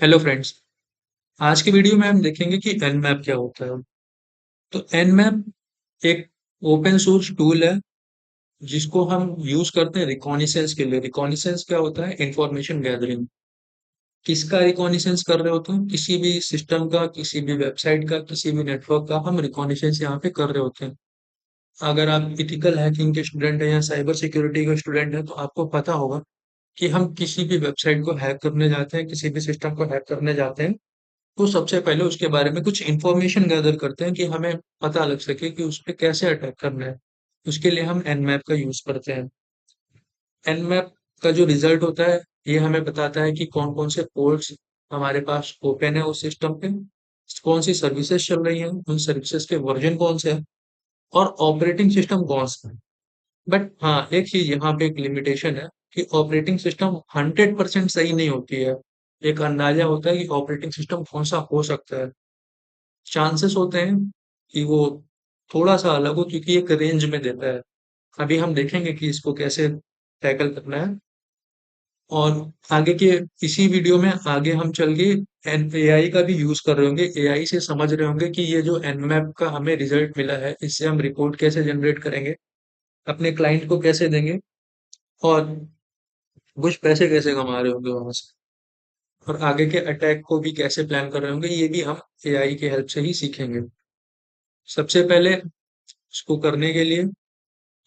Hello friends. आज की video में हम देखेंगे कि nmap क्या होता है। तो nmap एक ओपन सोर्स टूल है जिसको हम यूज करते हैं रिकॉनिसेंस के लिए। रिकॉनिसेंस क्या होता है? Information gathering. किसका रिकॉनिसेंस कर रहे होते हैं? किसी भी सिस्टम का, किसी भी वेबसाइट का, किसी भी नेटवर्क का हम रिकॉनिसेंस यहाँ पे कर रहे होते हैं। अगर आप इथिकल हैकिंग के स्टूडेंट हैं या साइबर सिक्योरिटी के स्टूडेंट हैं तो आपको पता होगा कि हम किसी भी वेबसाइट को हैक करने जाते हैं, किसी भी सिस्टम को हैक करने जाते हैं तो सबसे पहले उसके बारे में कुछ इन्फॉर्मेशन गैदर करते हैं कि हमें पता लग सके कि उस पे कैसे अटैक करना है। उसके लिए हम nmap का यूज करते हैं। nmap का जो रिजल्ट होता है ये हमें बताता है कि कौन कौन से पोर्ट्स हमारे पास ओपन है उस सिस्टम पे, कौन सी सर्विसेज चल रही हैं, उन सर्विसेज के वर्जन कौन से हैं और ऑपरेटिंग सिस्टम कौन सा है। बट हाँ, एक चीज यहाँ पे एक लिमिटेशन है कि ऑपरेटिंग सिस्टम 100% सही नहीं होती है। एक अंदाजा होता है कि ऑपरेटिंग सिस्टम कौन सा हो सकता है। चांसेस होते हैं कि वो थोड़ा सा अलग हो क्योंकि एक रेंज में देता है। अभी हम देखेंगे कि इसको कैसे टैकल करना है। और आगे के इसी वीडियो में आगे हम चल के एआई का भी यूज कर रहे होंगे, एआई से समझ रहे होंगे कि ये जो nmap का हमें रिजल्ट मिला है इससे हम रिपोर्ट कैसे जनरेट करेंगे, अपने क्लाइंट को कैसे देंगे और कुछ पैसे कैसे कमा रहे होंगे वहां से, और आगे के अटैक को भी कैसे प्लान कर रहे होंगे ये भी हम एआई की हेल्प से ही सीखेंगे। सबसे पहले इसको करने के लिए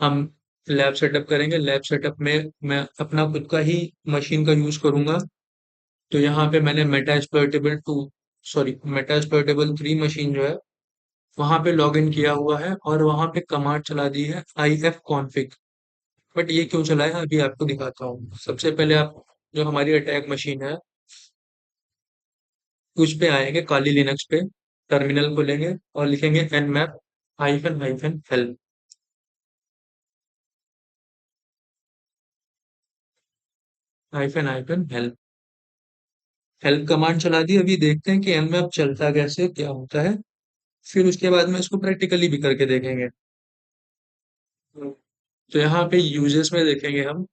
हम लैब सेटअप करेंगे। लैब सेटअप में मैं अपना खुद का ही मशीन का यूज करूंगा। तो यहाँ पे मैंने मेटा एक्सप्लॉइटेबल 3 मशीन जो है वहां पे लॉग इन किया हुआ है और वहां पे कमांड चला दी है if config। बट ये क्यों चला है अभी आपको दिखाता हूँ। सबसे पहले आप जो हमारी अटैक मशीन है उस पे आएंगे, काली लिनक्स पे टर्मिनल खोलेंगे और लिखेंगे nmap hyphen hyphen help, hyphen hyphen help. Help command चला दी। अभी देखते हैं कि nmap चलता कैसे, क्या होता है। फिर उसके बाद में इसको प्रैक्टिकली भी करके देखेंगे। तो यहाँ पे यूजेस में देखेंगे हम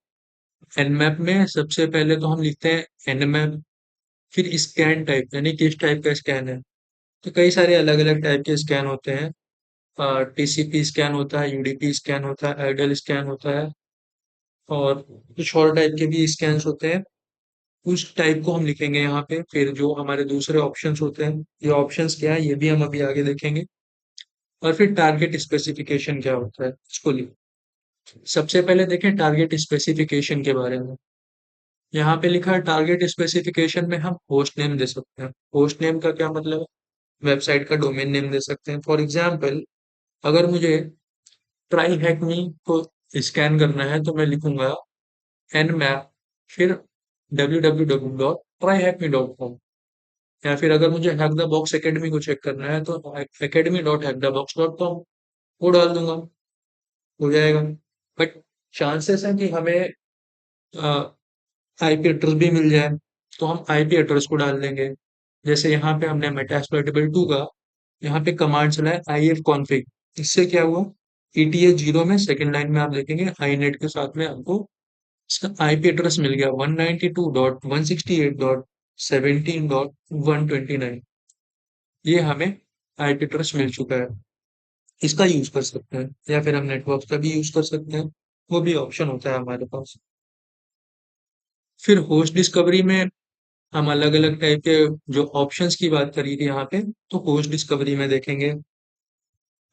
nmap में सबसे पहले तो हम लिखते हैं nmap, फिर स्कैन टाइप यानी किस टाइप का स्कैन है। तो कई सारे अलग अलग टाइप के स्कैन होते हैं। टीसीपी स्कैन होता है, यूडीपी स्कैन होता है, आइडल स्कैन होता है और कुछ और टाइप के भी स्कैन्स होते हैं। उस टाइप को हम लिखेंगे यहाँ पे। फिर जो हमारे दूसरे ऑप्शंस होते हैं, ये ऑप्शंस क्या है ये भी हम अभी आगे देखेंगे। और फिर टारगेट स्पेसिफिकेशन क्या होता है इसको लिख। सबसे पहले देखें टारगेट स्पेसिफिकेशन के बारे में। यहाँ पे लिखा है टारगेट स्पेसिफिकेशन में हम होस्ट नेम दे सकते हैं। होस्ट नेम का क्या मतलब है? वेबसाइट का डोमेन नेम दे सकते हैं। फॉर एग्जाम्पल, अगर मुझे ट्राई हैक मी को स्कैन करना है तो मैं लिखूंगा nmap फिर www.tryhackme.com। या फिर अगर मुझे हैक द बॉक्स एकेडमी को चेक करना है तो academy.hackthebox.com वो डाल दूंगा, हो जाएगा। बट चांसेस है कि हमें आईपी एड्रेस भी मिल जाए तो हम आईपी एड्रेस को डाल देंगे। जैसे यहाँ पे हमने मेटास्प्लॉइटेबल 2 का यहाँ पे कमांड चला है if config। इससे क्या हुआ, ETA 0 में सेकंड लाइन में आप देखेंगे आई नेट के साथ में आपको इसका आईपी एड्रेस मिल गया 192.168.17.129। ये हमें आईपी एड्रेस मिल चुका है। इसका यूज कर सकते हैं या फिर हम नेटवर्क का भी यूज कर सकते हैं, वो भी ऑप्शन होता है हमारे पास। फिर होस्ट डिस्कवरी में हम अलग अलग टाइप के जो ऑप्शंस की बात करी थी यहाँ पे, तो होस्ट डिस्कवरी में देखेंगे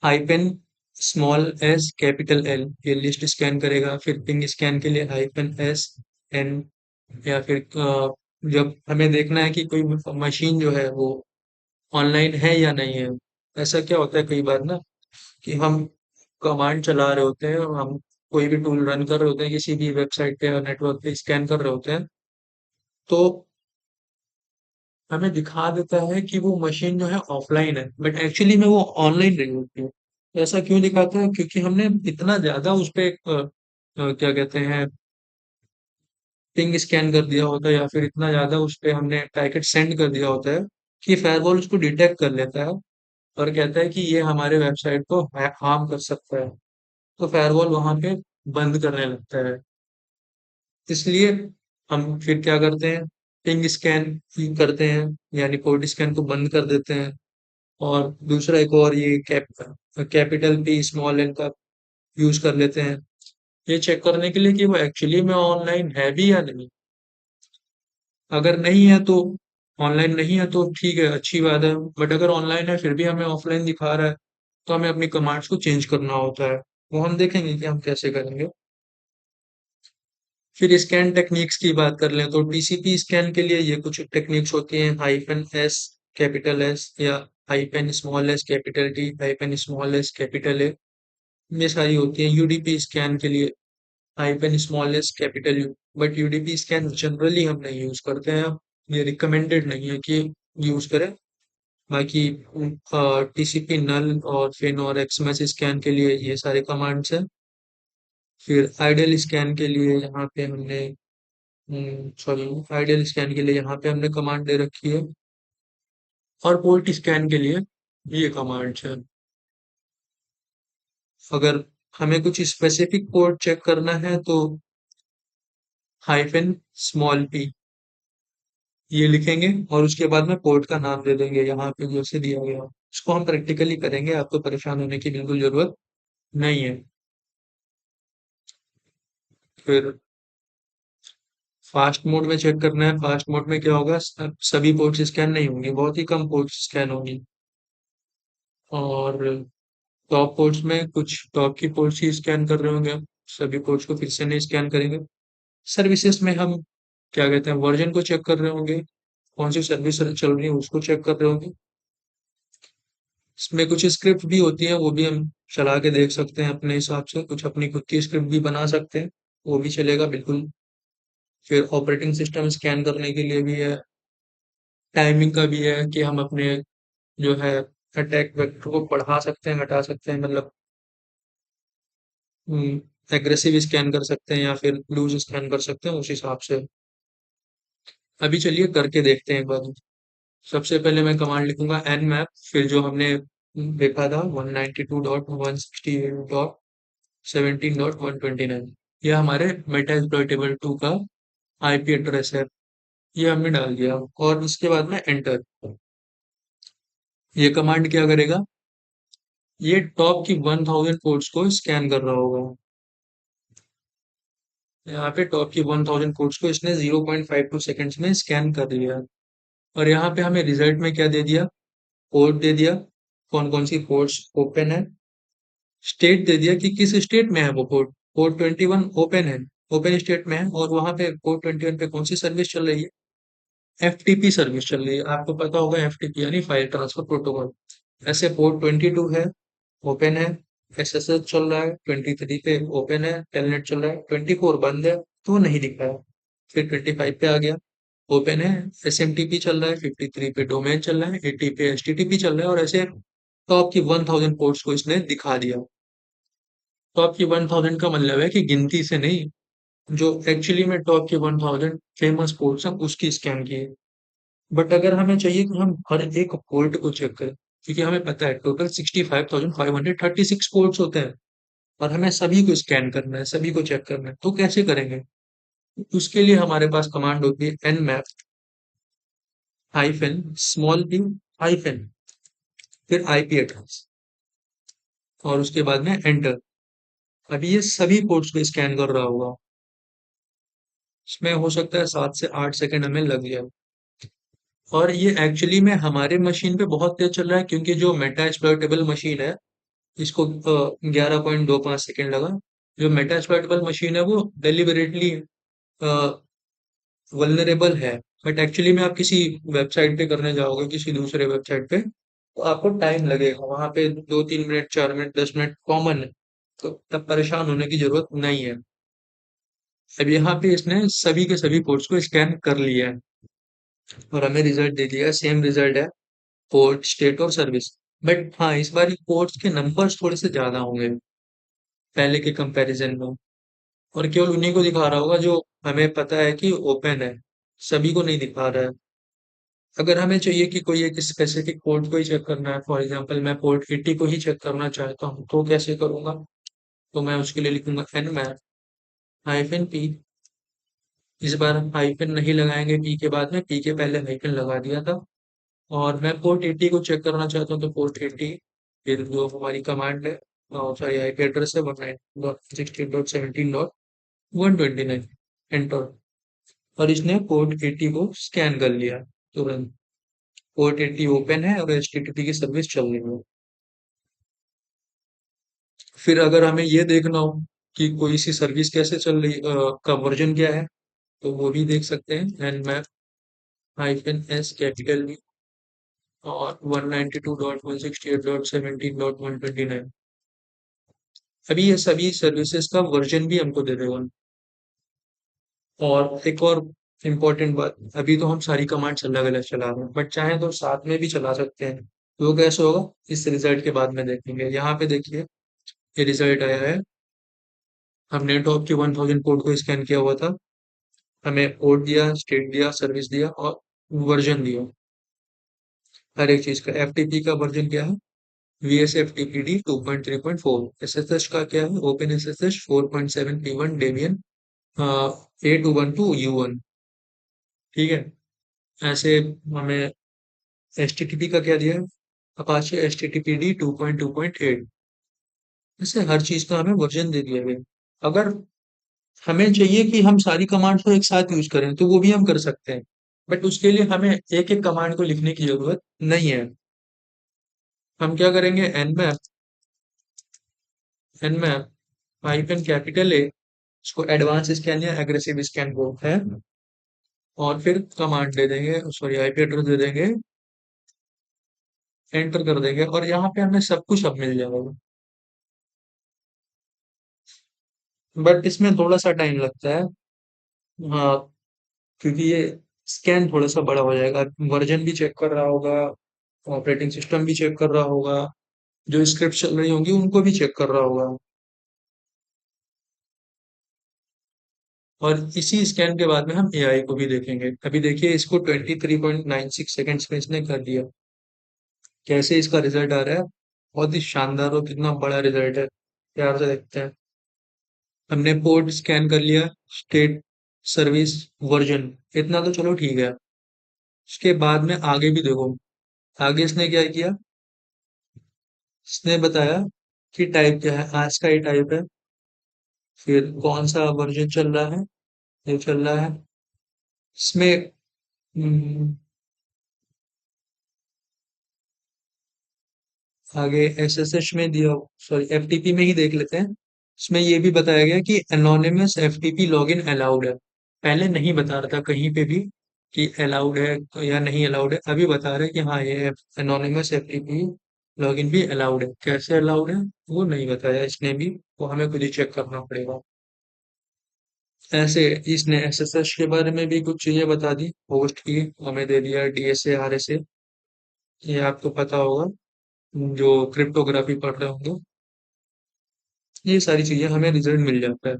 hyphen small S capital L ये लिस्ट स्कैन करेगा। फिर पिंग स्कैन के लिए हाइपेन एस एन। या फिर जब हमें देखना है कि कोई मशीन जो है वो ऑनलाइन है या नहीं है। ऐसा क्या होता है कई बार ना कि हम कमांड चला रहे होते हैं, हम कोई भी टूल रन कर रहे होते हैं किसी भी वेबसाइट पे या नेटवर्क पे स्कैन कर रहे होते हैं, तो हमें दिखा देता है कि वो मशीन जो है ऑफलाइन है बट एक्चुअली में वो ऑनलाइन नहीं होती है। ऐसा क्यों दिखाता है? क्योंकि हमने इतना ज्यादा उस पे क्या कहते हैं पिंग स्कैन कर दिया होता है या फिर इतना ज्यादा उस पे हमने पैकेट सेंड कर दिया होता है कि फायरवॉल उसको डिटेक्ट कर लेता है और कहता है कि ये हमारे वेबसाइट को हार्म कर सकता है। तो फायरवॉल वहां पे बंद करने लगता है। इसलिए हम फिर क्या करते हैं, पिंग स्कैन करते हैं, यानी पोर्ट स्कैन को बंद कर देते हैं। और दूसरा एक और ये कैपिटल पी स्मॉल एन का यूज कर लेते हैं, ये चेक करने के लिए कि वो एक्चुअली में ऑनलाइन है भी या नहीं। अगर नहीं है तो, ऑनलाइन नहीं है तो ठीक है, अच्छी बात है। बट अगर ऑनलाइन है फिर भी हमें ऑफलाइन दिखा रहा है, तो हमें अपनी कमांड्स को चेंज करना होता है। वो हम देखेंगे कि हम कैसे करेंगे। फिर स्कैन टेक्निक्स की बात कर लें तो टीसीपी स्कैन के लिए ये कुछ टेक्निक्स होती हैं, हाइफन एस कैपिटल एस, या hyphen small S capital T, hyphen small S capital A, ये सारी होती हैं। यूडीपी स्कैन के लिए hyphen small S capital you, but UDP scan generally हम नहीं यूज करते हैं, ये रिकमेंडेड नहीं है कि यूज करें। बाकी टीसीपी नल और फिन और एक्सएमएस स्कैन के लिए ये सारे कमांड्स हैं। फिर आइडियल स्कैन के लिए यहाँ पे हमने सॉरी आइडियल स्कैन के लिए यहाँ पे हमने कमांड दे रखी है, और पोर्ट स्कैन के लिए ये कमांड है। अगर हमें कुछ स्पेसिफिक पोर्ट चेक करना है तो हाइफन स्मॉल पी ये लिखेंगे, और उसके बाद में पोर्ट का नाम दे देंगे यहाँ पे जैसे दिया गया। इसको हम प्रैक्टिकली करेंगे, आपको परेशान होने की बिल्कुल जरूरत नहीं है। फिर फास्ट मोड में चेक करना है, फास्ट मोड में क्या होगा, सभी पोर्ट्स स्कैन नहीं होंगे, बहुत ही कम पोर्ट्स स्कैन होंगी। और टॉप पोर्ट्स में कुछ टॉप की पोर्ट्स ही स्कैन कर रहे होंगे हम, सभी पोर्ट्स को फिर से नहीं स्कैन करेंगे। सर्विसेज में हम क्या कहते हैं, वर्जन को चेक कर रहे होंगे, कौन सी सर्विस चल रही है उसको चेक कर रहे होंगे। इसमें कुछ स्क्रिप्ट भी होती है, वो भी हम चला के देख सकते हैं अपने हिसाब से, कुछ अपनी खुद की स्क्रिप्ट भी बना सकते हैं, वो भी चलेगा बिल्कुल। फिर ऑपरेटिंग सिस्टम स्कैन करने के लिए भी है, टाइमिंग का भी है कि हम अपने जो है अटैक वेक्टर को बढ़ा सकते हैं, घटा सकते हैं, मतलब एग्रेसिव स्कैन कर सकते हैं या फिर लूज स्कैन कर सकते हैं उस हिसाब से। अभी चलिए करके देखते हैं एक बार। सबसे पहले मैं कमांड लिखूंगा एन मैप, फिर जो हमने देखा था 192.168.17.129, ये हमारे मेटा एक्सप्लॉइटेबल 2 का आईपी एड्रेस है, ये हमने डाल दिया। और उसके बाद में एंटर, ये कमांड क्या करेगा, ये टॉप की 1000 पोर्ट्स को स्कैन कर रहा होगा। यहाँ पे टॉप की 1000 पोर्ट्स को इसने 0.52 सेकंड्स में स्कैन कर लिया। और यहाँ पे हमें रिजल्ट में क्या दे दिया, पोर्ट दे दिया, कौन कौन सी पोर्ट्स ओपन है, स्टेट दे दिया कि किस स्टेट में है वो पोर्ट। पोर्ट 21 ओपन है, ओपन स्टेट में है, और वहां पे पोर्ट 21 पे कौन सी सर्विस चल रही है, एफटीपी सर्विस चल रही है। आपको पता होगा एफटीपी यानी फाइल ट्रांसफर प्रोटोकॉल। ऐसे पोर्ट 22 है, ओपन है, एसएसएच चल रहा है, 23 पे ओपन है, टेलनेट चल रहा है, 24 बंद है तो नहीं दिख रहा है। फिर 25 पे आ गया, ओपन है, एसएमटीपी चल रहा है, 53 पे डोमेन चल रहा है, 80 पे एचटीटीपी चल रहा है, और ऐसे टॉप की 1000 पोर्ट्स को इसने दिखा दिया। टॉप की 1000 का मतलब है कि गिनती से नहीं, जो एक्चुअली में टॉप की 1000 फेमस पोर्ट्स हैं उसकी स्कैन की है। बट अगर हमें चाहिए कि हम हर एक पोर्ट को चेक करें, क्योंकि हमें पता है टोटल 65,536 पोर्ट्स होते हैं, और हमें सभी को स्कैन करना है, सभी को चेक करना है, तो कैसे करेंगे। उसके लिए हमारे पास कमांड होती है Nmap hyphen small P hyphen फिर आईपी एड्रेस, और उसके बाद में एंटर। अभी ये सभी पोर्ट्स को स्कैन कर रहा होगा, इसमें हो सकता है 7 से 8 सेकंड हमें लग जाए। और ये एक्चुअली में हमारे मशीन पे बहुत तेज चल रहा है, क्योंकि जो मेटा एक्सप्लॉइटेबल मशीन है इसको 11.25 सेकेंड लगा। जो मेटा एक्सप्लॉइटेबल मशीन है वो डेलिबरेटली वल्नरेबल है, बट एक्चुअली में आप किसी वेबसाइट पे करने जाओगे, किसी दूसरे वेबसाइट पे, तो आपको टाइम लगेगा, वहां पे 2-3 मिनट 4 मिनट 10 मिनट कॉमन है, तो तब परेशान होने की जरूरत नहीं है। अब यहाँ पे इसने सभी के सभी पोर्ट्स को स्कैन कर लिया है, और हमें रिजल्ट दे दिया, सेम रिजल्ट है, पोर्ट स्टेट और सर्विस। बट हाँ, इस बार पोर्ट्स के नंबर्स थोड़े से ज्यादा होंगे पहले के कंपैरिजन में, और केवल उन्हीं को दिखा रहा होगा जो हमें पता है कि ओपन है, सभी को नहीं दिखा रहा है। अगर हमें चाहिए कि कोई एक स्पेसिफिक पोर्ट को ही चेक करना है, फॉर एग्जांपल मैं पोर्ट 80 को ही चेक करना चाहता हूँ, तो कैसे करूंगा, तो मैं उसके लिए लिखूंगा एन मैप हाइफन पी इस बार हम हाइफन नहीं लगाएंगे पी के बाद में, पी के पहले हाइफन लगा दिया था। और मैं पोर्ट 80 को चेक करना चाहता हूँ, तो पोर्ट 80 फिर जो हमारी कमांड है, सॉरी आईपी एड्रेस है 192.16.17.129, एंटर। और इसने पोर्ट 80 को स्कैन कर लिया तुरंत। पोर्ट 80 ओपन है और एचटीटीपी की सर्विस चल रही है। फिर अगर हमें ये देखना हो कि कोई सी सर्विस कैसे चल रही का वर्जन क्या है, तो वो भी देख सकते हैं। nmap हाइफन एस कैपिटल में और 192.168.17.129। अभी ये सभी सर्विसेज का वर्जन भी हमको दे देगा। और एक और इम्पोर्टेंट बात, अभी तो हम सारी कमांड्स अलग अलग चला रहे हैं, बट चाहे तो साथ में भी चला सकते हैं। तो वो कैसे होगा, इस रिजल्ट के बाद में देखेंगे। यहाँ पे देखिए, ये रिजल्ट आया है। हमने टॉप के 1000 पोर्ट को स्कैन किया हुआ था। हमें पोर्ट दिया, स्टेट दिया, सर्विस दिया और वर्जन दिया हर एक चीज का। एफटीपी का वर्जन क्या है, V S F T P D 2.3.4। S S H का क्या है, open S S H 4.7 P1 Debian A two one two U one. ठीक है। ऐसे हमें एच टी टी पी का क्या दिया है, Apache H T T P D 2.2.8। ऐसे हर चीज का हमें वर्जन दे दिया गया। अगर हमें चाहिए कि हम सारी कमांड्स को एक साथ यूज करें, तो वो भी हम कर सकते हैं, बट उसके लिए हमें एक एक कमांड को लिखने की जरूरत नहीं है। हम क्या करेंगे, एनमैप हाइफन कैपिटल ए, इसको एडवांस स्कैन या एग्रेसिव स्कैन बोलते हैं। और फिर कमांड दे देंगे, सॉरी आईपी एड्रेस दे देंगे, एंटर कर देंगे और यहाँ पे हमें सब कुछ अब मिल जाएगा। बट इसमें थोड़ा सा टाइम लगता है। हाँ, क्योंकि ये स्कैन थोड़ा सा बड़ा हो जाएगा, वर्जन भी चेक कर रहा होगा, ऑपरेटिंग सिस्टम भी चेक कर रहा होगा, जो स्क्रिप्ट चल रही होंगी उनको भी चेक कर रहा होगा। और इसी स्कैन के बाद में हम एआई को भी देखेंगे। अभी देखिए, इसको 23.96 सेकेंड्स में इसने कर दिया। कैसे इसका रिजल्ट आ रहा है, बहुत ही शानदार और कितना बड़ा रिजल्ट है, प्यार से देखते हैं। हमने पोर्ट स्कैन कर लिया, स्टेट, सर्विस, वर्जन, इतना तो चलो ठीक है। उसके बाद में आगे भी देखो, आगे इसने क्या किया, इसने बताया कि टाइप क्या है, आज का ही टाइप है, फिर कौन सा वर्जन चल रहा है, ये चल रहा है इसमें। हम्म, आगे एसएसएच में दिया, सॉरी एफटीपी में ही देख लेते हैं। इसमें ये भी बताया गया कि एनोनिमस एफटीपी लॉगिन अलाउड है। पहले नहीं बता रहा था कहीं पे भी कि अलाउड है या नहीं अलाउड है, अभी बता रहे हैं कि हाँ ये एनोनिमस एफटीपी लॉगिन भी अलाउड है। कैसे अलाउड है वो नहीं बताया इसने भी, वो हमें खुद ही चेक करना पड़ेगा। ऐसे इसने एसएसएच के बारे में भी कुछ चीजें बता दी, होस्ट की हमें दे दिया, डीएसए आरएसए, ये आपको पता होगा जो क्रिप्टोग्राफी पढ़ रहे होंगे। ये सारी चीजें हमें रिजल्ट मिल जाता है।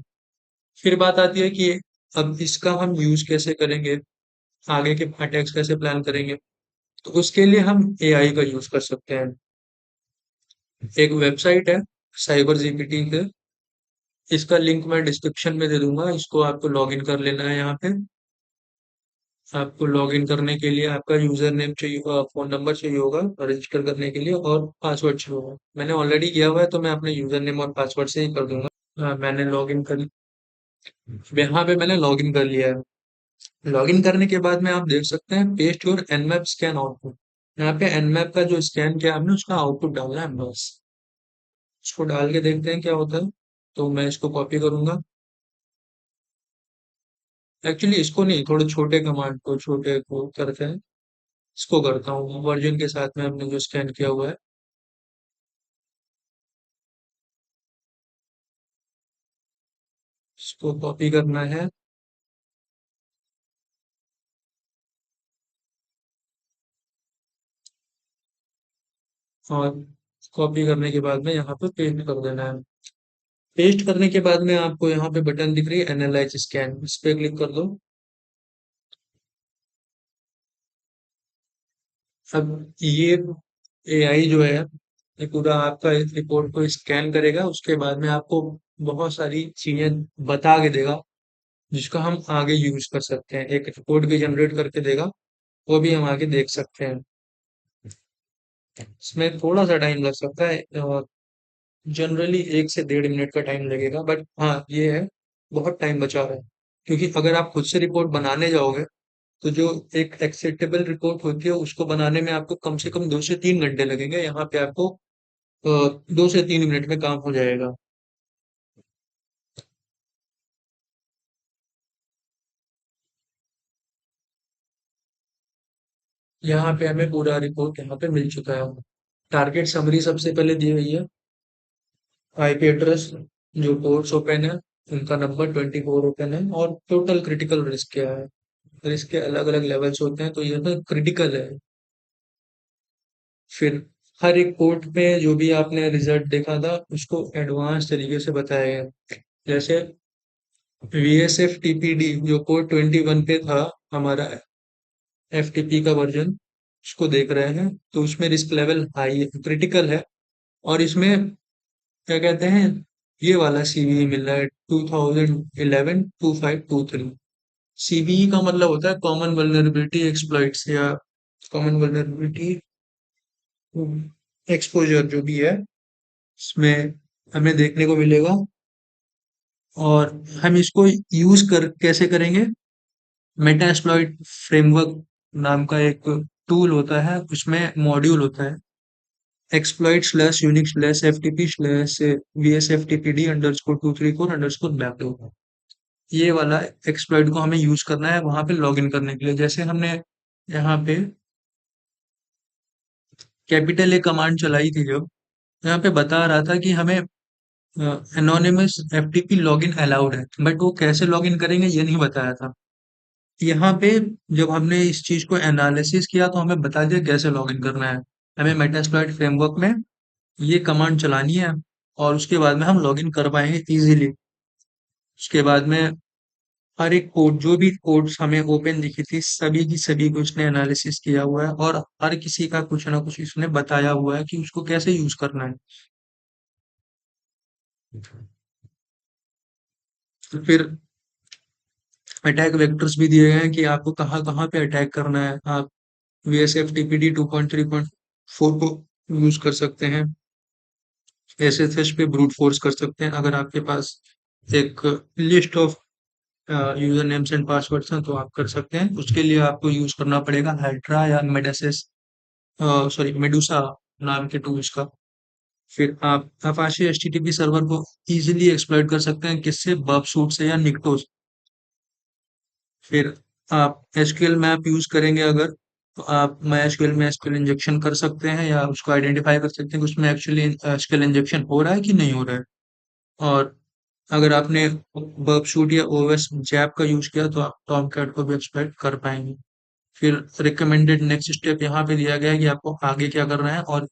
फिर बात आती है कि अब इसका हम यूज कैसे करेंगे, आगे के अटैक्स कैसे प्लान करेंगे। तो उसके लिए हम एआई का यूज कर सकते हैं। एक वेबसाइट है साइबर जीपीटी के, इसका लिंक मैं डिस्क्रिप्शन में दे दूंगा, इसको आपको लॉगिन कर लेना है। यहाँ पे आपको लॉगिन करने के लिए आपका यूजर नेम चाहिए, फोन नंबर चाहिए होगा रजिस्टर करने के लिए, और पासवर्ड चाहिए होगा। मैंने ऑलरेडी किया हुआ है तो मैं अपने यूजर नेम और पासवर्ड से ही कर दूंगा। मैंने लॉगिन कर, यहाँ पे मैंने लॉगिन कर लिया है। लॉगिन करने के बाद में आप देख सकते हैं paste your nmap scan output. यहाँ पे nmap का जो स्कैन किया हमने उसका आउटपुट डालना है बस। इसको डाल के देखते हैं क्या होता है। तो मैं इसको कॉपी करूंगा, एक्चुअली इसको नहीं, थोड़े छोटे कमांड को, छोटे को करते हैं। इसको करता हूँ वर्जन के साथ में हमने जो स्कैन किया हुआ है, इसको कॉपी करना है। और कॉपी करने के बाद में यहाँ पे पेस्ट कर देना है। पेस्ट करने के बाद में आपको यहाँ पे बटन दिख रही है एनालाइज स्कैन, इस पे क्लिक कर दो। अब ये एआई जो है, ये पूरा आपका इस रिपोर्ट को स्कैन करेगा, उसके बाद में आपको बहुत सारी चीजें बता के देगा जिसका हम आगे यूज कर सकते हैं। एक रिपोर्ट भी जनरेट करके देगा, वो भी हम आगे देख सकते हैं। इसमें थोड़ा सा टाइम लग सकता है, जनरली 1 से 1.5 मिनट का टाइम लगेगा, बट हाँ ये है, बहुत टाइम बचा रहा है। क्योंकि अगर आप खुद से रिपोर्ट बनाने जाओगे, तो जो एक एक्सेप्टेबल रिपोर्ट होती है उसको बनाने में आपको कम से कम 2 से 3 घंटे लगेंगे। यहाँ पे आपको 2 से 3 मिनट में काम हो जाएगा। यहाँ पे हमें पूरा रिपोर्ट यहाँ पे मिल चुका है। टारगेट समरी सबसे पहले दी हुई है। आईपी एड्रेस, जो पोर्ट्स ओपन है, उनका नंबर 24 ओपन है, और टोटल क्रिटिकल रिस्क क्या है। रिस्क के अलग अलग लेवल्स होते हैं, तो ये तो क्रिटिकल है। फिर हर एक पोर्ट पे जो भी आपने रिजल्ट देखा था उसको एडवांस तरीके से बताया गया। जैसे VSF TPD जो पोर्ट 21 पे था, हमारा FTP का वर्जन, उसको देख रहे हैं, तो उसमें रिस्क लेवल हाई क्रिटिकल है। और इसमें क्या कहते हैं, ये वाला CVE मिल रहा है 2011 2523। CVE का मतलब होता है कॉमन वल्नरेबिलिटी एक्सप्लॉइट्स, या कॉमन वल्नरेबिलिटी एक्सपोजर, जो भी है इसमें हमें देखने को मिलेगा। और हम इसको यूज कर कैसे करेंगे, मेटास्प्लॉइट फ्रेमवर्क नाम का एक टूल होता है, उसमें मॉड्यूल होता है exploit slash unique slash FTP slash VSFTPD underscore 234 underscore backlog. ये वाला एक्सप्लॉइट को हमें यूज करना है वहां पे लॉगिन करने के लिए। जैसे हमने यहाँ पे कैपिटल ए कमांड चलाई थी, जब यहाँ पे बता रहा था कि हमें एनोनिमस FTP लॉगिन अलाउड है, बट वो कैसे लॉगिन करेंगे ये नहीं बताया था। यहाँ पे जब हमने इस चीज को एनालिसिस किया तो हमें बता दिया कैसे लॉगिन करना है। हमें मेटास्प्लॉइट फ्रेमवर्क में ये कमांड चलानी है, और उसके बाद में हम लॉगिन कर पाएंगे इजीली। उसके बाद में हर एक कोड, जो भी कोड्स हमें ओपन दिखी थी, सभी की सभी को उसने एनालिसिस किया हुआ है, और हर किसी का कुछ ना कुछ इसने बताया हुआ है कि उसको कैसे यूज करना है। तो फिर अटैक वेक्टर्स भी दिए गए हैं कि आपको कहाँ कहाँ पे अटैक करना है। आप VSF TPD 2.3.4 को यूज कर सकते हैं। SSH पे ब्रूट फोर्स कर सकते हैं। अगर आपके पास एक list of user names and passwords हैं तो आप कर सकते हैं। उसके लिए आपको यूज करना पड़ेगा हाइड्रा या मेडासिस, सॉरी मेडुसा नाम के टूल्स का। फिर आप अपाचे HTTP सर्वर को इजीली एक्सप्लॉइट कर सकते हैं, किससे, बर्ब सूट से या निक्टो से। फिर आप SQL मैप यूज करेंगे अगर, तो आप MySQL में SQL इंजेक्शन कर सकते हैं, या उसको आइडेंटिफाई कर सकते हैं कि उसमें एक्चुअली SQL इंजेक्शन हो रहा है कि नहीं हो रहा है। और अगर आपने बर्ब शूट या OS जैप का यूज किया तो आप टॉमकैट को भी एक्सप्लॉइट कर पाएंगे। फिर रिकमेंडेड नेक्स्ट स्टेप यहाँ पे दिया गया है कि आपको आगे क्या करना है, और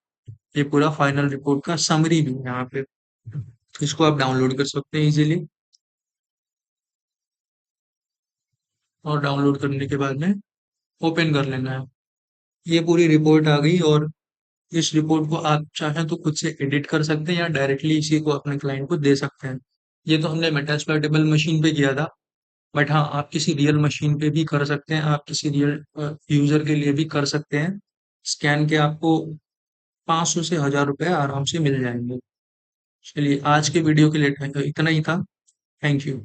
ये पूरा फाइनल रिपोर्ट का समरी भी है यहाँ पे। इसको आप डाउनलोड कर सकते हैं इजीली, और डाउनलोड करने के बाद में ओपन कर लेना है। ये पूरी रिपोर्ट आ गई, और इस रिपोर्ट को आप चाहें तो खुद से एडिट कर सकते हैं, या डायरेक्टली इसी को अपने क्लाइंट को दे सकते हैं। ये तो हमने मेटास्प्लॉइटेबल मशीन पे किया था, बट हाँ आप किसी रियल मशीन पे भी कर सकते हैं, आप किसी रियल यूजर के लिए भी कर सकते हैं। स्कैन के आपको 500 से 1000 रुपये आराम से मिल जाएंगे। चलिए, आज के वीडियो के लिए इतना ही था। Thank you.